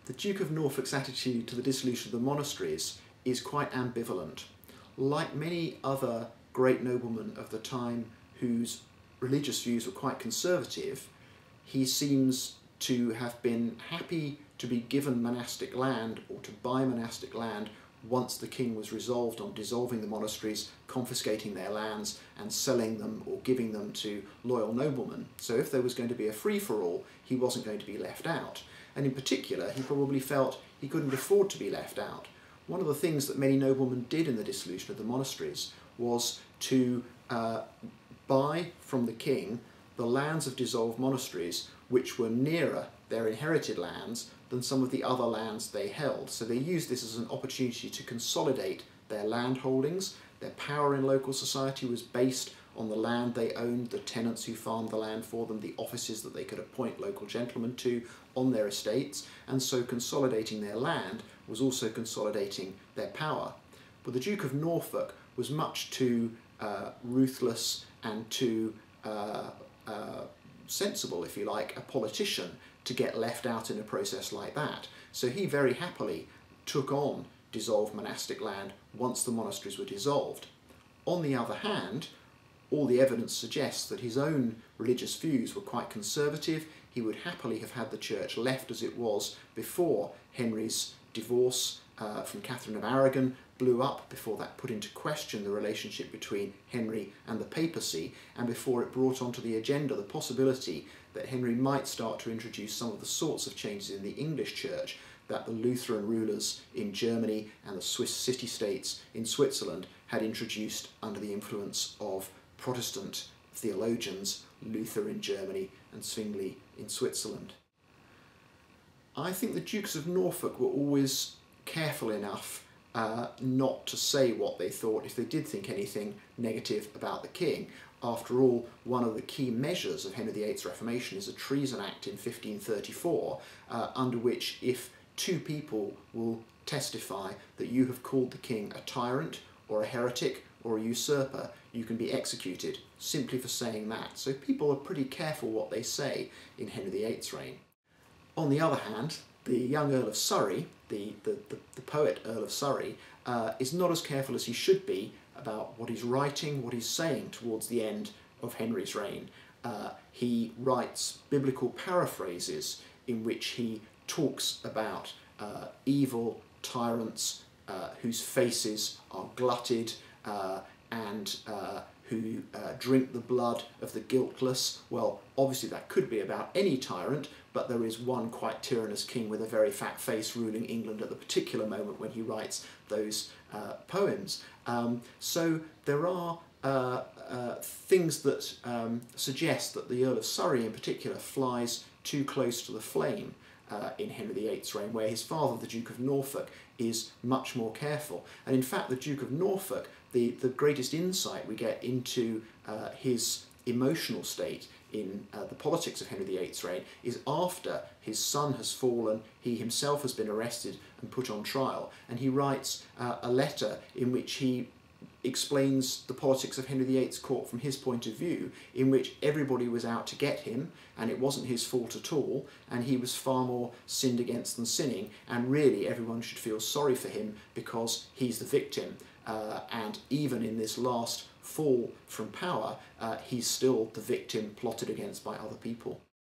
The Duke of Norfolk's attitude to the dissolution of the monasteries is quite ambivalent. Like many other great noblemen of the time whose religious views were quite conservative, he seems to have been happy to be given monastic land or to buy monastic land once the king was resolved on dissolving the monasteries, confiscating their lands and selling them or giving them to loyal noblemen. So if there was going to be a free-for-all, he wasn't going to be left out. And in particular, he probably felt he couldn't afford to be left out. One of the things that many noblemen did in the dissolution of the monasteries was to buy from the king the lands of dissolved monasteries which were nearer their inherited lands than some of the other lands they held. So they used this as an opportunity to consolidate their land holdings. Their power in local society was based on the land they owned, the tenants who farmed the land for them, the offices that they could appoint local gentlemen to on their estates, and so consolidating their land was also consolidating their power. But the Duke of Norfolk was much too ruthless and too sensible, if you like, a politician to get left out in a process like that. So he very happily took on dissolved monastic land once the monasteries were dissolved. On the other hand, all the evidence suggests that his own religious views were quite conservative. He would happily have had the church left as it was before Henry's divorce from Catherine of Aragon blew up, before that put into question the relationship between Henry and the papacy, and before it brought onto the agenda the possibility that Henry might start to introduce some of the sorts of changes in the English church that the Lutheran rulers in Germany and the Swiss city-states in Switzerland had introduced under the influence of Protestant theologians, Luther in Germany and Zwingli in Switzerland. I think the Dukes of Norfolk were always careful enough not to say what they thought if they did think anything negative about the king. After all, one of the key measures of Henry VIII's Reformation is a Treason Act in 1534, under which if two people will testify that you have called the king a tyrant or a heretic or a usurper, you can be executed simply for saying that. So people are pretty careful what they say in Henry VIII's reign. On the other hand, the young Earl of Surrey, the poet Earl of Surrey, is not as careful as he should be about what he's writing, what he's saying towards the end of Henry's reign. He writes biblical paraphrases in which he talks about evil tyrants whose faces are glutted and who drink the blood of the guiltless. Well, obviously that could be about any tyrant, but there is one quite tyrannous king with a very fat face ruling England at the particular moment when he writes those poems. So there are things that suggest that the Earl of Surrey in particular flies too close to the flame in Henry VIII's reign, where his father, the Duke of Norfolk, is much more careful. And in fact, the Duke of Norfolk, the greatest insight we get into his emotional state in the politics of Henry VIII's reign is after his son has fallen, he himself has been arrested and put on trial, and he writes a letter in which he explains the politics of Henry VIII's court from his point of view, in which everybody was out to get him and it wasn't his fault at all, and he was far more sinned against than sinning, and really everyone should feel sorry for him because he's the victim. And even in this last fall from power, he's still the victim plotted against by other people.